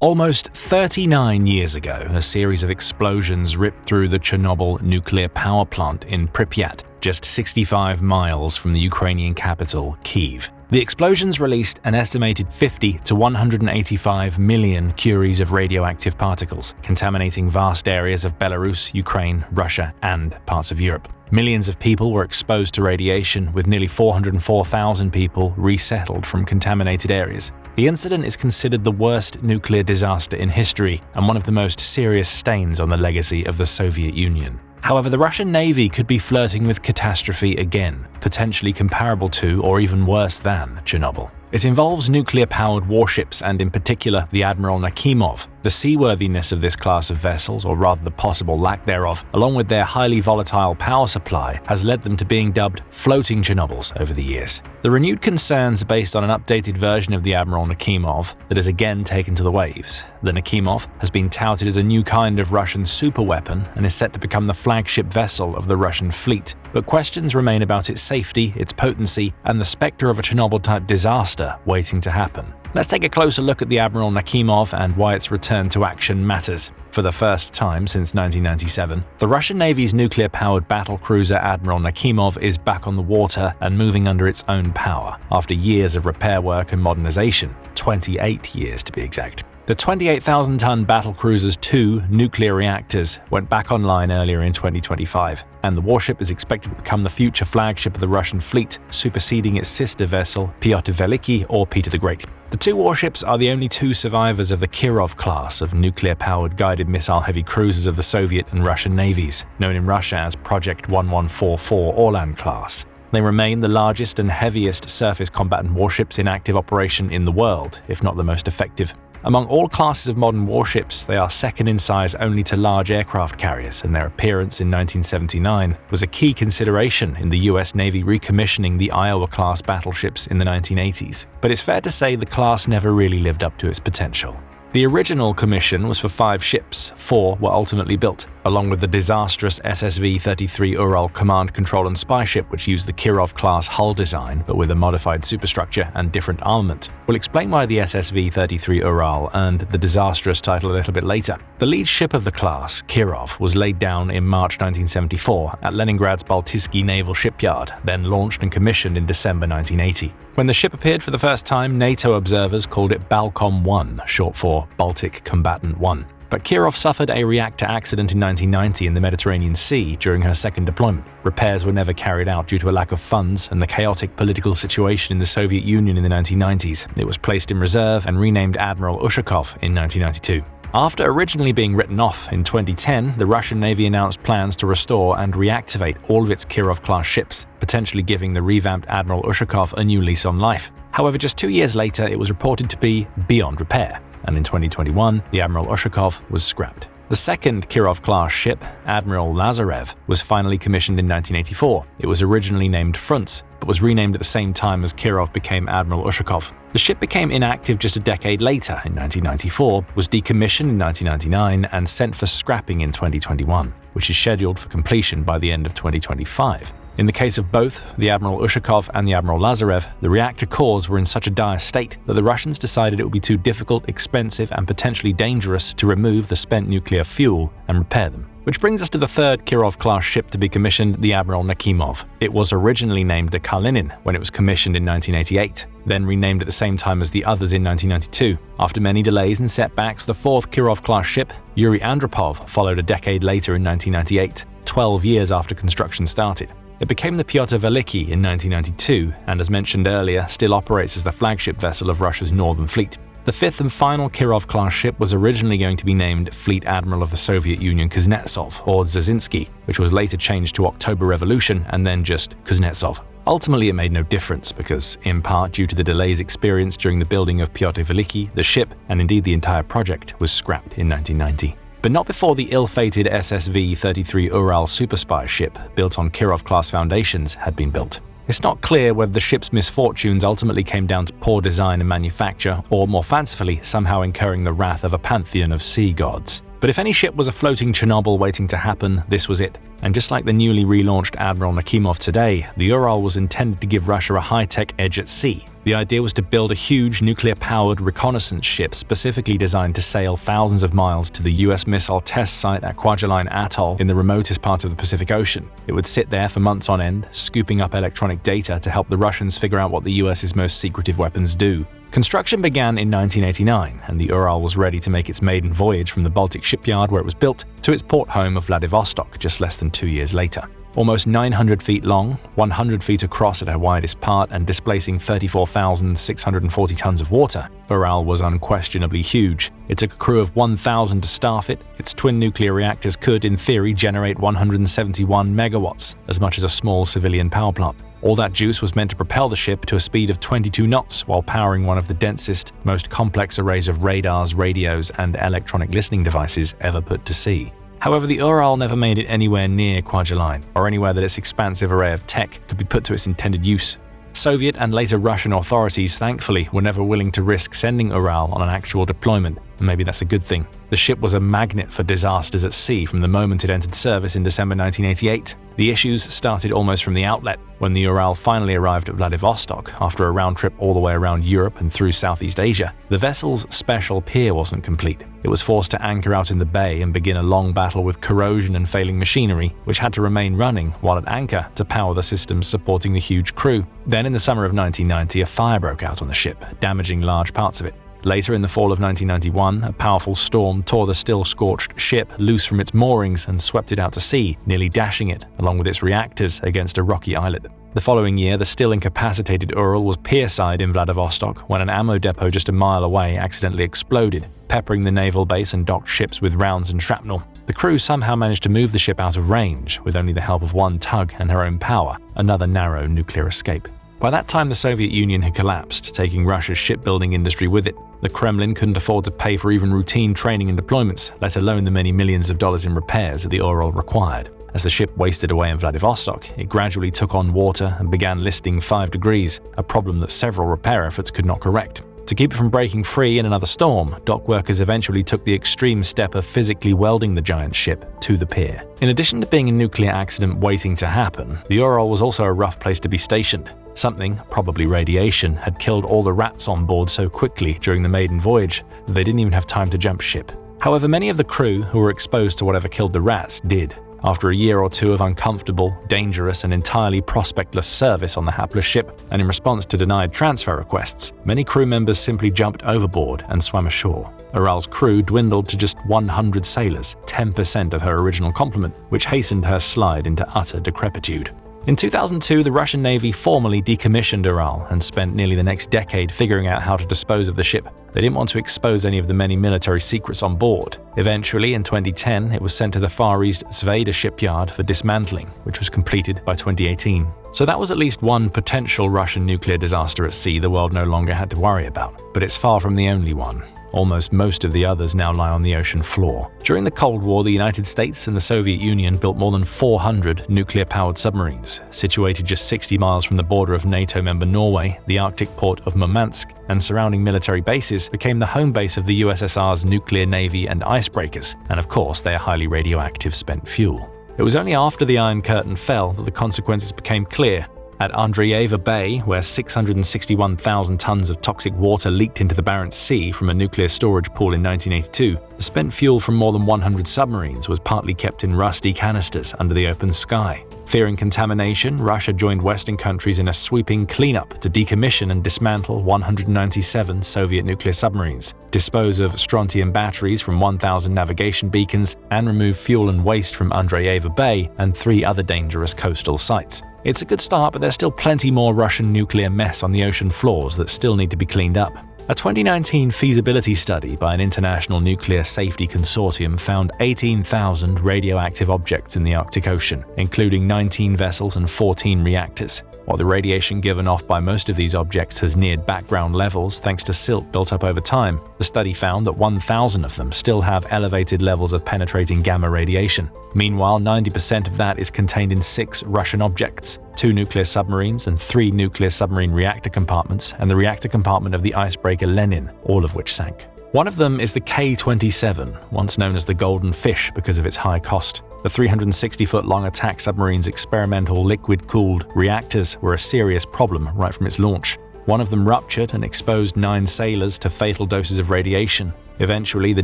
Almost 39 years ago, a series of explosions ripped through the Chernobyl nuclear power plant in Pripyat, just 65 miles from the Ukrainian capital, Kyiv. The explosions released an estimated 50 to 185 million curies of radioactive particles, contaminating vast areas of Belarus, Ukraine, Russia, and parts of Europe. Millions of people were exposed to radiation, with nearly 404,000 people resettled from contaminated areas. The incident is considered the worst nuclear disaster in history and one of the most serious stains on the legacy of the Soviet Union. However, the Russian Navy could be flirting with catastrophe again, potentially comparable to or even worse than Chernobyl. It involves nuclear-powered warships and in particular the Admiral Nakhimov. The seaworthiness of this class of vessels, or rather the possible lack thereof, along with their highly volatile power supply, has led them to being dubbed floating Chernobyls over the years. The renewed concerns are based on an updated version of the Admiral Nakhimov that is again taken to the waves. The Nakhimov has been touted as a new kind of Russian superweapon and is set to become the flagship vessel of the Russian fleet, but questions remain about its safety, its potency, and the spectre of a Chernobyl-type disaster waiting to happen. Let's take a closer look at the Admiral Nakhimov and why its return to action matters. For the first time since 1997, the Russian Navy's nuclear-powered battlecruiser Admiral Nakhimov is back on the water and moving under its own power, after years of repair work and modernization, 28 years to be exact. The 28,000-ton battlecruiser's two nuclear reactors went back online earlier in 2025, and the warship is expected to become the future flagship of the Russian fleet, superseding its sister vessel, Pyotr Veliki or Peter the Great. The two warships are the only two survivors of the Kirov class of nuclear-powered guided missile heavy cruisers of the Soviet and Russian navies, known in Russia as Project 1144 Orlan class. They remain the largest and heaviest surface combatant warships in active operation in the world, if not the most effective. Among all classes of modern warships, they are second in size only to large aircraft carriers, and their appearance in 1979 was a key consideration in the US Navy recommissioning the Iowa-class battleships in the 1980s. But it's fair to say the class never really lived up to its potential. The original commission was for 5 ships, 4 were ultimately built, along with the disastrous SSV-33 Ural command, control and spy ship, which used the Kirov-class hull design but with a modified superstructure and different armament. We'll explain why the SSV-33 Ural earned the disastrous title a little bit later. The lead ship of the class, Kirov, was laid down in March 1974 at Leningrad's Baltysky Naval Shipyard, then launched and commissioned in December 1980. When the ship appeared for the first time, NATO observers called it Balcom 1, short for Baltic Combatant 1. But Kirov suffered a reactor accident in 1990 in the Mediterranean Sea during her second deployment. Repairs were never carried out due to a lack of funds and the chaotic political situation in the Soviet Union in the 1990s. It was placed in reserve and renamed Admiral Ushakov in 1992. After originally being written off in 2010, the Russian Navy announced plans to restore and reactivate all of its Kirov-class ships, potentially giving the revamped Admiral Ushakov a new lease on life. However, just 2 years later, it was reported to be beyond repair, and in 2021, the Admiral Ushakov was scrapped. The second Kirov-class ship, Admiral Lazarev, was finally commissioned in 1984. It was originally named Frunze, but was renamed at the same time as Kirov became Admiral Ushakov. The ship became inactive just a decade later, in 1994, was decommissioned in 1999, and sent for scrapping in 2021, which is scheduled for completion by the end of 2025. In the case of both, the Admiral Ushakov and the Admiral Lazarev, the reactor cores were in such a dire state that the Russians decided it would be too difficult, expensive, and potentially dangerous to remove the spent nuclear fuel and repair them. Which brings us to the third Kirov-class ship to be commissioned, the Admiral Nakhimov. It was originally named the Kalinin when it was commissioned in 1988, then renamed at the same time as the others in 1992. After many delays and setbacks, the fourth Kirov-class ship, Yuri Andropov, followed a decade later in 1998, 12 years after construction started. It became the Pyotr Veliki in 1992, and as mentioned earlier, still operates as the flagship vessel of Russia's Northern Fleet. The fifth and final Kirov-class ship was originally going to be named Fleet Admiral of the Soviet Union Kuznetsov, or Dzerzhinsky, which was later changed to October Revolution and then just Kuznetsov. Ultimately, it made no difference because, in part due to the delays experienced during the building of Pyotr Veliki, the ship, and indeed the entire project, was scrapped in 1990. But not before the ill-fated SSV-33 Ural super spy ship, built on Kirov-class foundations, had been built. It's not clear whether the ship's misfortunes ultimately came down to poor design and manufacture, or more fancifully, somehow incurring the wrath of a pantheon of sea gods. But if any ship was a floating Chernobyl waiting to happen, this was it. And just like the newly relaunched Admiral Nakhimov today, the Ural was intended to give Russia a high-tech edge at sea. The idea was to build a huge nuclear-powered reconnaissance ship specifically designed to sail thousands of miles to the US missile test site at Kwajalein Atoll in the remotest part of the Pacific Ocean. It would sit there for months on end, scooping up electronic data to help the Russians figure out what the US's most secretive weapons do. Construction began in 1989, and the Ural was ready to make its maiden voyage from the Baltic shipyard where it was built to its port home of Vladivostok just less than 2 years later. Almost 900 feet long, 100 feet across at her widest part, and displacing 34,640 tons of water, Ural was unquestionably huge. It took a crew of 1,000 to staff it. Its twin nuclear reactors could, in theory, generate 171 megawatts, as much as a small civilian power plant. All that juice was meant to propel the ship to a speed of 22 knots while powering one of the densest, most complex arrays of radars, radios, and electronic listening devices ever put to sea. However, the Ural never made it anywhere near Kwajalein, or anywhere that its expansive array of tech could be put to its intended use. Soviet and later Russian authorities, thankfully, were never willing to risk sending Ural on an actual deployment, and maybe that's a good thing. The ship was a magnet for disasters at sea from the moment it entered service in December 1988. The issues started almost from the outlet. When the Ural finally arrived at Vladivostok, after a round trip all the way around Europe and through Southeast Asia, the vessel's special pier wasn't complete. It was forced to anchor out in the bay and begin a long battle with corrosion and failing machinery, which had to remain running while at anchor to power the systems supporting the huge crew. Then in the summer of 1990, a fire broke out on the ship, damaging large parts of it. Later in the fall of 1991, a powerful storm tore the still-scorched ship loose from its moorings and swept it out to sea, nearly dashing it, along with its reactors, against a rocky islet. The following year, the still incapacitated Ural was pierside in Vladivostok when an ammo depot just a mile away accidentally exploded, peppering the naval base and docked ships with rounds and shrapnel. The crew somehow managed to move the ship out of range, with only the help of one tug and her own power, another narrow nuclear escape. By that time, the Soviet Union had collapsed, taking Russia's shipbuilding industry with it. The Kremlin couldn't afford to pay for even routine training and deployments, let alone the many millions of dollars in repairs that the Ural required. As the ship wasted away in Vladivostok, it gradually took on water and began listing 5 degrees, a problem that several repair efforts could not correct. To keep it from breaking free in another storm, dock workers eventually took the extreme step of physically welding the giant ship to the pier. In addition to being a nuclear accident waiting to happen, the Ural was also a rough place to be stationed. Something, probably radiation, had killed all the rats on board so quickly during the maiden voyage that they didn't even have time to jump ship. However, many of the crew who were exposed to whatever killed the rats did. After a year or two of uncomfortable, dangerous, and entirely prospectless service on the hapless ship, and in response to denied transfer requests, many crew members simply jumped overboard and swam ashore. Ural's crew dwindled to just 100 sailors, 10% of her original complement, which hastened her slide into utter decrepitude. In 2002, the Russian Navy formally decommissioned Ural and spent nearly the next decade figuring out how to dispose of the ship. They didn't want to expose any of the many military secrets on board. Eventually, in 2010, it was sent to the Far East Zvejda shipyard for dismantling, which was completed by 2018. So that was at least one potential Russian nuclear disaster at sea the world no longer had to worry about. But it's far from the only one. Almost most of the others now lie on the ocean floor. During the Cold War, the United States and the Soviet Union built more than 400 nuclear-powered submarines. Situated just 60 miles from the border of NATO member Norway, the Arctic port of Murmansk and surrounding military bases became the home base of the USSR's nuclear navy and icebreakers, and of course their highly radioactive spent fuel. It was only after the Iron Curtain fell that the consequences became clear. At Andreyeva Bay, where 661,000 tons of toxic water leaked into the Barents Sea from a nuclear storage pool in 1982, the spent fuel from more than 100 submarines was partly kept in rusty canisters under the open sky. Fearing contamination, Russia joined Western countries in a sweeping cleanup to decommission and dismantle 197 Soviet nuclear submarines, dispose of strontium batteries from 1,000 navigation beacons, and remove fuel and waste from Andreyeva Bay and 3 other dangerous coastal sites. It's a good start, but there's still plenty more Russian nuclear mess on the ocean floors that still need to be cleaned up. A 2019 feasibility study by an international nuclear safety consortium found 18,000 radioactive objects in the Arctic Ocean, including 19 vessels and 14 reactors. While the radiation given off by most of these objects has neared background levels thanks to silt built up over time, the study found that 1,000 of them still have elevated levels of penetrating gamma radiation. Meanwhile, 90% of that is contained in 6 Russian objects, 2 nuclear submarines and 3 nuclear submarine reactor compartments, and the reactor compartment of the icebreaker Lenin, all of which sank. One of them is the K-27, once known as the Golden Fish because of its high cost. The 360-foot-long attack submarine's experimental liquid-cooled reactors were a serious problem right from its launch. One of them ruptured and exposed 9 sailors to fatal doses of radiation. Eventually, the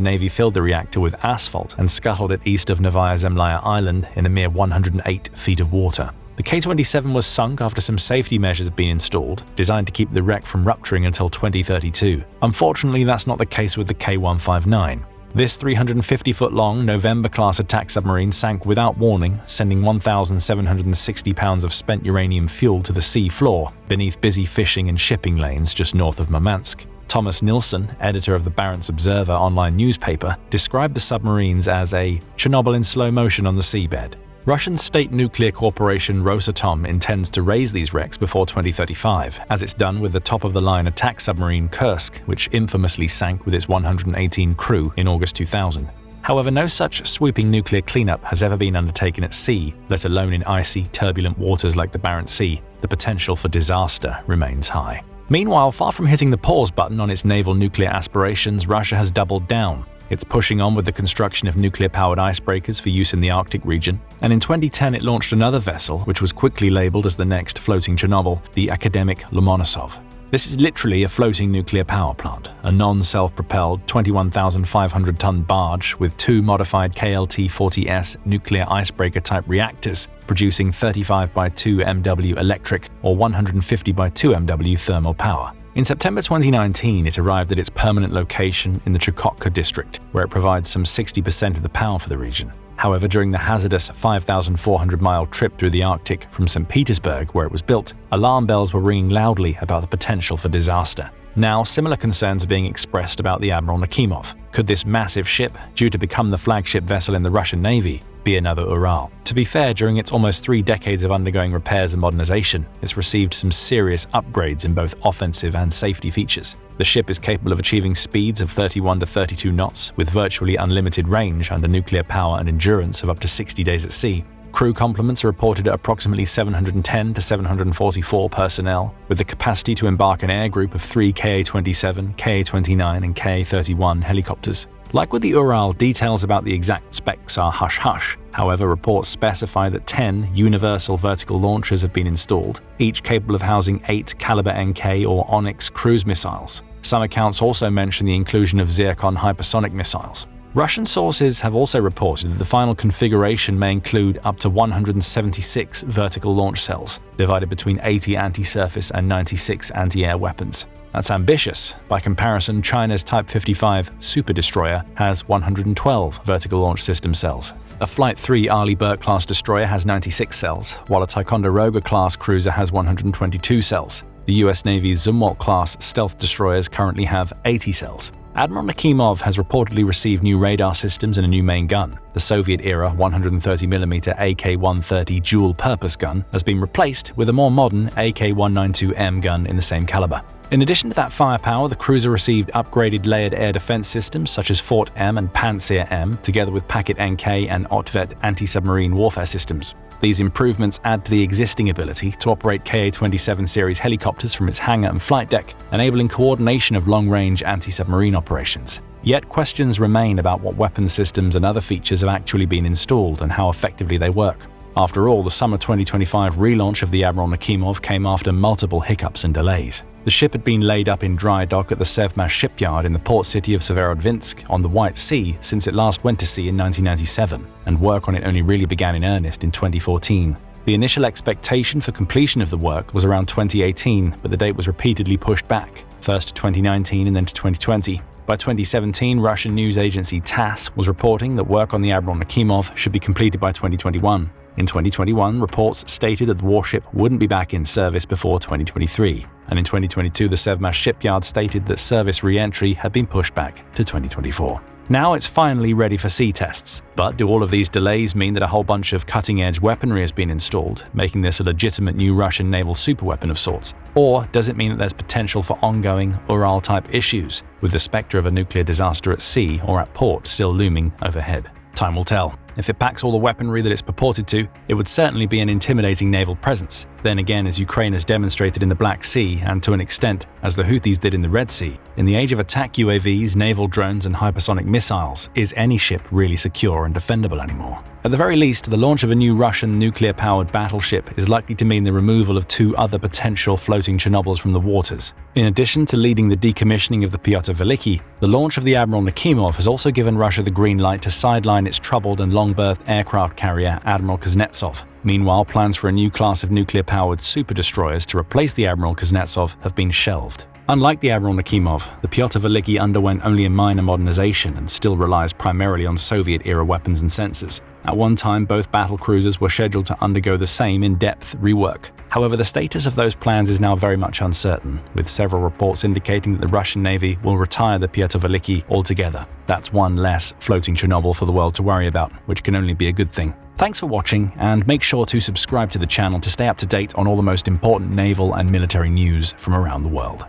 Navy filled the reactor with asphalt and scuttled it east of Novaya Zemlya Island in a mere 108 feet of water. The K-27 was sunk after some safety measures had been installed, designed to keep the wreck from rupturing until 2032. Unfortunately, that's not the case with the K-159. This 350-foot-long November-class attack submarine sank without warning, sending 1,760 pounds of spent uranium fuel to the sea floor beneath busy fishing and shipping lanes just north of Murmansk. Thomas Nilsson, editor of the Barents Observer online newspaper, described the submarines as a Chernobyl in slow motion on the seabed. Russian state nuclear corporation Rosatom intends to raise these wrecks before 2035, as it's done with the top-of-the-line attack submarine Kursk, which infamously sank with its 118 crew in August 2000. However, no such sweeping nuclear cleanup has ever been undertaken at sea, let alone in icy, turbulent waters like the Barents Sea. The potential for disaster remains high. Meanwhile, far from hitting the pause button on its naval nuclear aspirations, Russia has doubled down. It's pushing on with the construction of nuclear-powered icebreakers for use in the Arctic region, and in 2010 it launched another vessel which was quickly labeled as the next floating Chernobyl, the Akademik Lomonosov. This is literally a floating nuclear power plant, a non-self-propelled 21,500-ton barge with 2 modified KLT-40S nuclear icebreaker-type reactors, producing 35 by 2 MW electric or 150 by 2 MW thermal power. In September 2019, it arrived at its permanent location in the Chukotka district, where it provides some 60% of the power for the region. However, during the hazardous 5,400-mile trip through the Arctic from St. Petersburg, where it was built, alarm bells were ringing loudly about the potential for disaster. Now, similar concerns are being expressed about the Admiral Nakhimov. Could this massive ship, due to become the flagship vessel in the Russian Navy, be another Ural? To be fair, during its almost 3 decades of undergoing repairs and modernization, it's received some serious upgrades in both offensive and safety features. The ship is capable of achieving speeds of 31 to 32 knots, with virtually unlimited range under nuclear power and endurance of up to 60 days at sea. Crew complements are reported at approximately 710 to 744 personnel, with the capacity to embark an air group of 3 Ka-27, Ka-29 and Ka-31 helicopters. Like with the Ural, details about the exact specs are hush-hush. However, reports specify that 10 universal vertical launchers have been installed, each capable of housing 8 Caliber NK or Onyx cruise missiles. Some accounts also mention the inclusion of Zircon hypersonic missiles. Russian sources have also reported that the final configuration may include up to 176 vertical launch cells, divided between 80 anti-surface and 96 anti-air weapons. That's ambitious. By comparison, China's Type 55 super destroyer has 112 vertical launch system cells. A Flight 3 Arleigh Burke-class destroyer has 96 cells, while a Ticonderoga-class cruiser has 122 cells. The US Navy's Zumwalt-class stealth destroyers currently have 80 cells. Admiral Nakhimov has reportedly received new radar systems and a new main gun. The Soviet-era 130mm AK-130 dual-purpose gun has been replaced with a more modern AK-192M gun in the same caliber. In addition to that firepower, the cruiser received upgraded layered air defense systems such as Fort M and Pantsir M, together with Packet NK and Otvet anti-submarine warfare systems. These improvements add to the existing ability to operate Ka-27 series helicopters from its hangar and flight deck, enabling coordination of long-range anti-submarine operations. Yet questions remain about what weapon systems and other features have actually been installed and how effectively they work. After all, the summer 2025 relaunch of the Admiral Nakhimov came after multiple hiccups and delays. The ship had been laid up in dry dock at the Sevmash shipyard in the port city of Severodvinsk on the White Sea since it last went to sea in 1997, and work on it only really began in earnest in 2014. The initial expectation for completion of the work was around 2018, but the date was repeatedly pushed back, first to 2019 and then to 2020. By 2017, Russian news agency TASS was reporting that work on the Admiral Nakhimov should be completed by 2021. In 2021, reports stated that the warship wouldn't be back in service before 2023. And in 2022, the Sevmash shipyard stated that service re-entry had been pushed back to 2024. Now it's finally ready for sea tests. But do all of these delays mean that a whole bunch of cutting-edge weaponry has been installed, making this a legitimate new Russian naval superweapon of sorts? Or does it mean that there's potential for ongoing Ural-type issues, with the specter of a nuclear disaster at sea or at port still looming overhead? Time will tell. If it packs all the weaponry that it's purported to, it would certainly be an intimidating naval presence. Then again, as Ukraine has demonstrated in the Black Sea, and to an extent, as the Houthis did in the Red Sea, in the age of attack UAVs, naval drones, and hypersonic missiles, is any ship really secure and defendable anymore? At the very least, the launch of a new Russian nuclear-powered battleship is likely to mean the removal of 2 other potential floating Chernobyls from the waters. In addition to leading the decommissioning of the Pyotr Veliki, the launch of the Admiral Nakhimov has also given Russia the green light to sideline its troubled and long-berthed aircraft carrier Admiral Kuznetsov. Meanwhile, plans for a new class of nuclear-powered super-destroyers to replace the Admiral Kuznetsov have been shelved. Unlike the Admiral Nakhimov, the Pyotr Veliki underwent only a minor modernization and still relies primarily on Soviet-era weapons and sensors. At one time, both battlecruisers were scheduled to undergo the same in-depth rework. However, the status of those plans is now very much uncertain, with several reports indicating that the Russian Navy will retire the Pyotr Veliki altogether. That's one less floating Chernobyl for the world to worry about, which can only be a good thing. Thanks for watching, and make sure to subscribe to the channel to stay up to date on all the most important naval and military news from around the world.